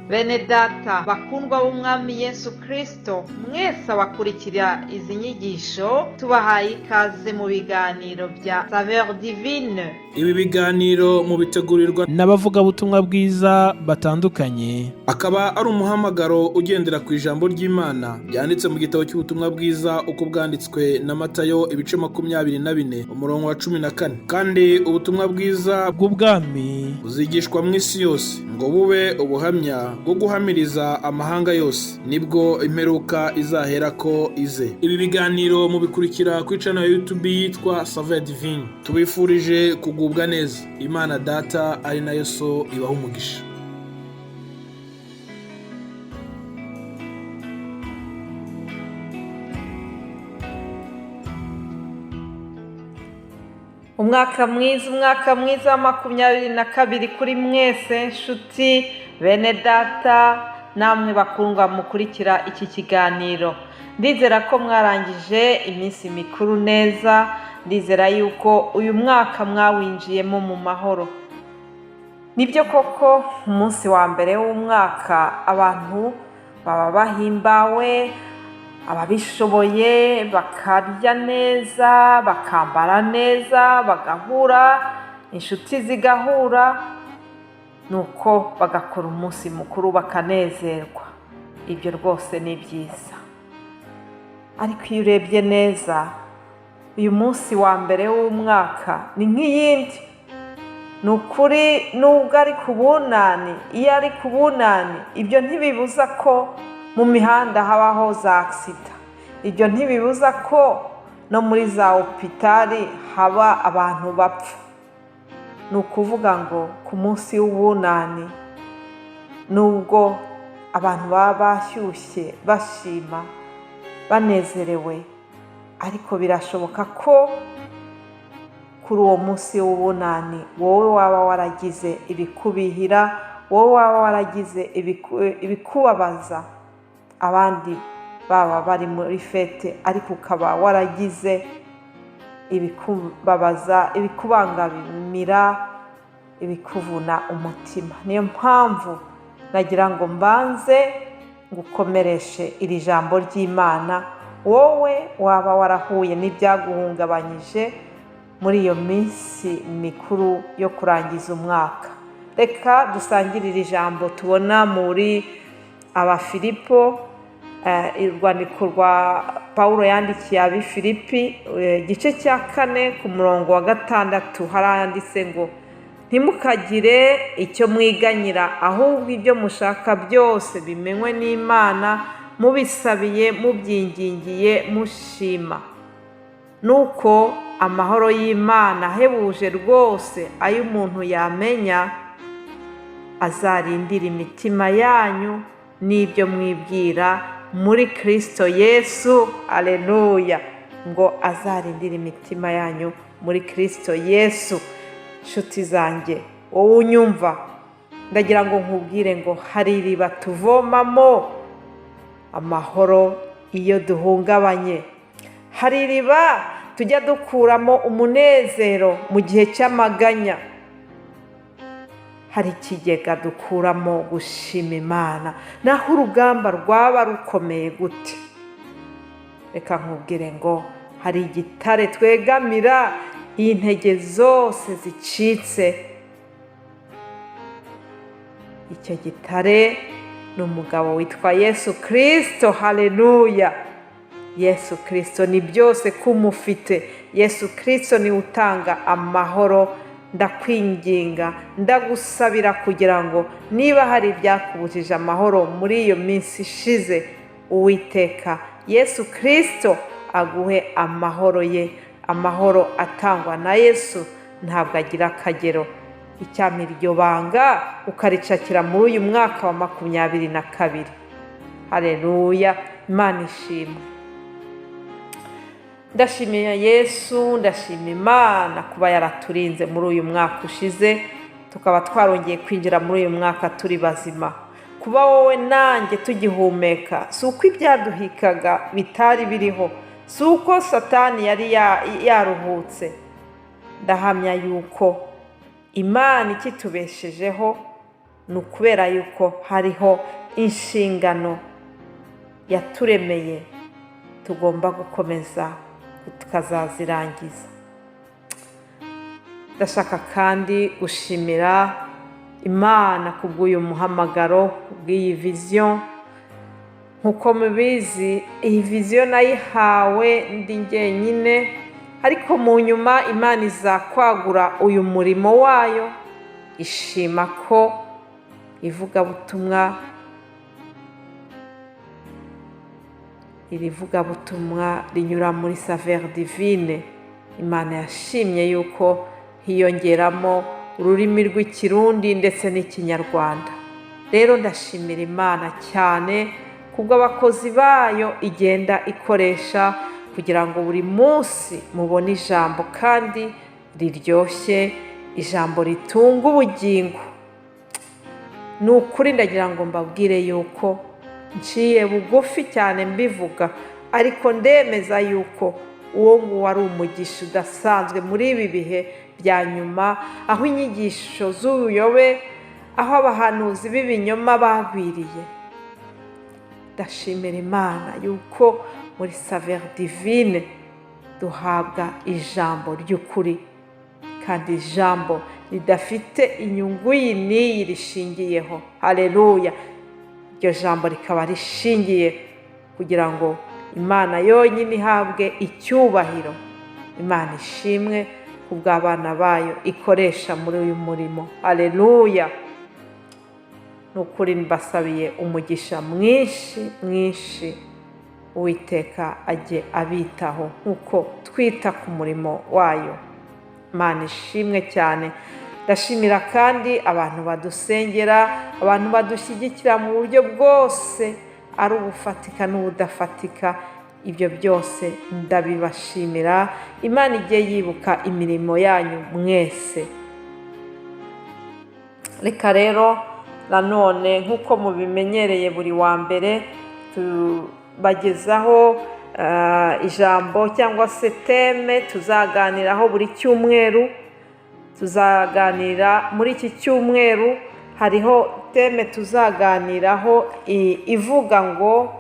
Bene data bakundwa b'umwami Yesu Kristo, mwese abakurikira izi nyigisho tubahaye ikaze mu biganiro bya Saveur Divine. Ibi biganiro mu bitegurirwa n'abavugabutumwa bwiza batandukanye, akaba ari umuhamagaro ugendera ku ijambo ry'Imana byanditse mu gitabo cy'ubutumwa bwiza uko bwanditswe na Matayo ibice 24 umurongo wa 14. Kandi ubutumwa bwiza bw'ubwami buzigishwa mu isi yose ngo bube ubuhamya bwo guhamiriza amahanga yose, nibwo imperuka izahera ko ize. Ibi biganiro mubikurikira ku channel ya YouTube yitwa Saveur Divine. Tubifurije kugubwa neza. Imana Data ari nayo So ibaha umugisha. Umwaka mwiza wa 2022 kuri mwese nshuti bene data namwe bakundwa mukurikira iki kiganiro. Ndizera ko mwarangije iminsi mikuru neza, ndizera yuko uyu mwaka mwawinjiyemo mu mahoro. Nibyo koko umunsi wa mbere w'umwaka abantu baba bahimbawe, ababishoboye bakarya neza, bakambara neza, bagahura, inshuti zigahura, nuko bagakora umunsi mukuru bakanezerwa. Ibyo rwose ni byiza. Ariko iyo urebye neza, uyu munsi wa mbere w'umwaka ni nk'iyindi. Ni ukuri nubwo ari ku bunani, iyo ari ku bunani, ibyo ntibibuza ko mu mihanda habaho za aksida. Ibyo ntibibuza ko no muri za hopitali haba abantu bapfa. Ni ukuvuga ngo ku munsi w'ubunani, nubwo abantu baba bashyushye bashima banezerewe, ariko birashoboka ko kuri uwo munsi w'ubunani wowe waba waragize ibikubihira, wowe waba waragize ibikubabaza, abandi baba bari muri fete ariko ukaba waragize ibikubabaza, ibikubangamira, ibikuvuna umutima. Niyo mpamvu nagira ngo mbanze ngukomereshe iri jambo ry'Imana, wowe waba warahuye n'ibyaguhungabanyije muri iyo minsi mikuru yo kurangiza umwaka. Reka dusangire iri jambo tubona muri Abafilipo, urwandiko rwa Pawulo yandikiye Abafilipi, igice cya 4 ku murongo wa 6 haranditse ngo ntimukagire icyo mwiganyira, ahubwo ibyo mushaka byose bimenywe n'Imana, mubisabiye mubyingingiye mushima. Nuko amahoro y'Imana ahebuje rwose ayo umuntu yamenya azarindira imitima yanyu n'ibyo mwibwira muri Kristo Yesu. Aleluya! Ngo azarindira imitima yanyu muri Kristo Yesu. Nshuti zanjye, wowe unyumva, ndagira ngo nkubwire ngo hari iriba tuvomamo amahoro iyo duhungabanye. Hari iriba tujya dukuramo umunezero mu gihe cy'amaganya. Hari ikigega dukuramo gushima Imana, naho urugamba rwaba rukomeye gute. Reka nkubwire ngo hari igitare twegamira iyo intege zose zicitse. Icyo gitare ni umugabo witwa Yesu Kristo. Haleluya! Yesu Kristo ni byose kumufite. Yesu Kristo ni utanga amahoro. Ndakwinginga, ndagusabira kugira ngo niba hari ibyakubujije amahoro muri iyo minsi ishize, Uwiteka Yesu Kristo aguhe amahoro ye. Amahoro atangwa na Yesu ntabwo agira akagero. Icyampa iryo banga ukaricakira muri uyu mwaka wa 2022. Haleluya! Imana ishimwe. Ndashimiye Yesu, ndashima Imana kuba yaraturinze muri uyu mwaka ushize, tukaba twarongeye kwinjira muri uyu mwaka turi bazima. Kuba wowe nanjye tugihumeka, si uko ibyaduhikaga bitari biriho, si uko Satani yari yaruhutse. Ndahamya yuko Imana ikitubeshejeho ni ukubera yuko hariho inshingano yaturemeye tugomba gukomeza tukazazirangiza. Ndashaka kandi gushimira Imana kubw'uyu muhamagaro, kubw'iyi vision. Nkuko mubizi, iyi vision nayihawe ndi njyenyine, ariko mu nyuma Imana izakwagura uyu murimo wayo, ishima ko iri vugabutumwa rinyura muri Saveur Divine. Imana yashimye yuko hiyongeramo ururimi rw'Ikirundi ndetse n'Ikinyarwanda. Rero ndashimira Imana cyane kubw'abakozi bayo igenda ikoresha kugira ngo buri munsi mubone ijambo kandi riryoshye, ijambo ritunga ubugingo. Ni ukuri ndagira ngo mbabwire yuko nciye bugufi cyane mbivuga, ariko ndemeza yuko uwo nguwo ari umugisha udasanzwe muri ibi bihe bya nyuma, aho inyigisho z'ubuyobe, aho abahanuzi b'ibinyoma bagwiriye. Ndashimira Imana yuko muri Saveur Divine duhabwa ijambo ry'ukuri, kandi ijambo ridafite inyungu iyi n'iyi rishingiyeho. Haleluya! Iryo jambo rikaba rishingiye kugira ngo Imana yonyine ihabwe icyubahiro. Imana ishimwe kubw'abana bayo ikoresha muri uyu murimo. Haleluya! Ni ukuri mbasabiye umugisha mwinshi mwinshi, Uwiteka ajye abitaho nk'uko twita ku murimo wayo. Imana ishimwe cyane. Ndashimira kandi abantu badusengera, abantu badushyigikira mu buryo bwose, ari ubufatika n'ubudafatika. Ibyo byose ndabibashimira. Imana ijye yibuka imirimo yanyu mwese. Reka rero nanone nk'uko mubimenyereye buri wa mbere tubagezaho ijambo cyangwa se teme tuzaganiraho buri cyumweru. Tuzaganira muri iki cyumweru, hariho teme tuzaganiraho ivuga ngo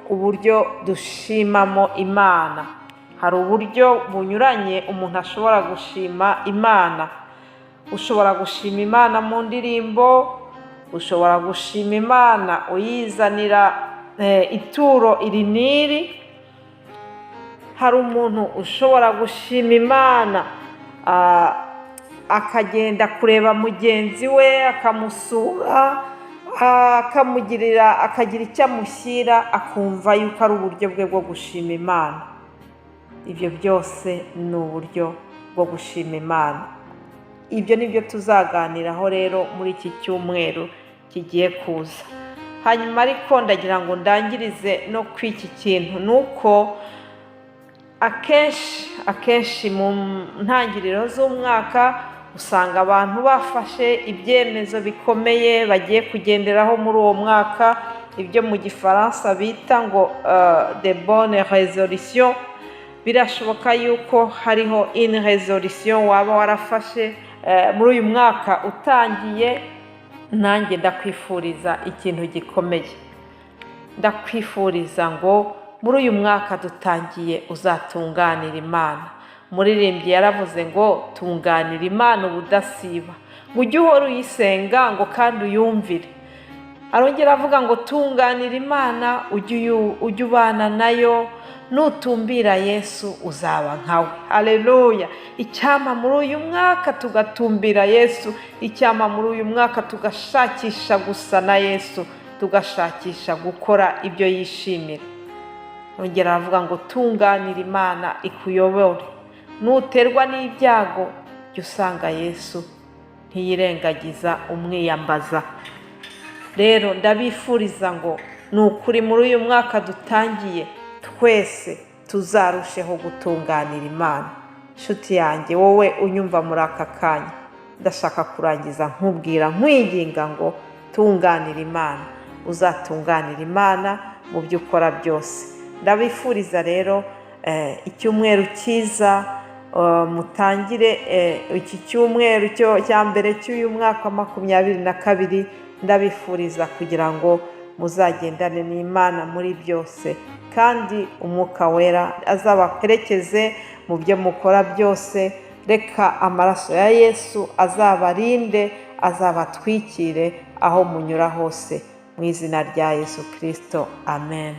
uburyo dushimamo Imana. Hari uburyo bunyuranye umuntu ashobora gushima Imana. Ushobora gushima Imana mu ndirimbo, ushobora gushima Imana uyizanira ituro iri n'iri. Hari umuntu ushobora gushima Imana akagenda kureba mugenzi we akamusura, akagira icyo amushyira, akumva yuko ari uburyo bwe bwo gushima Imana. Ibyo byose ni uburyo bwo gushima Imana. Ibyo ni byo tuzaganiraho rero muri iki cyumweru kigiye kuza. Hanyuma ariko ndagira ngo ndangirize no kw'iki kintu, ni uko akenshi mu ntangiriro z'umwaka usanga abantu bafashe ibyemezo bikomeye bagiye kugenderaho muri uwo mwaka, ibyo mu gifaransa bita ngo de bonne résolution. Birashoboka yuko hariho une résolution waba warafashe muri uyu mwaka utangiye. Nanjye ndakwifuriza ikintu gikomeye. Ndakwifuriza ngo muri uyu mwaka dutangiye uzatunganira Imana. Umuririmbyi yaravuze ngo tunganira Imana ubudasiba, ngo ujye uhora uyisenga ngo kandi uyumvire. Arongera avuga ngo tunganira Imana, ujye ubana nayo, nutumbira Yesu uzaba nkawe. Haleluya! Icyama muri uyu mwaka tugatumbira Yesu, icyama muri uyu mwaka tugashakisha gusa na Yesu, tugashakisha gukora ibyo yishimira. Arongera avuga ngo tunganira Imana ikuyobore. Nuterwa n'ibyago jya usanga Yesu ntiyirengagiza umwiyambaza. Rero ndabifuriza ngo ni ukuri muri uyu mwaka dutangiye twese tuzarusheho gutunganira Imana. Nshuti yanjye, wowe unyumva muri aka kanya, ndashaka kurangiza nkubwira nkwinginga ngo tunganira Imana, uzatunganira Imana mu byo ukora byose. Ndabifuriza rero icyumweru cyiza, mutangire iki cyumweru cya mbere cy'uyu mwaka wa 2022 ndabifuriza kugira ngo muzagendane n'Imana muri byose, kandi umwuka wera azabaherekeze mu byo mukora byose. Reka amaraso ya Yesu azabarinde, azabatwikire aho munyura hose, mu izina rya Yesu Kristo, amen.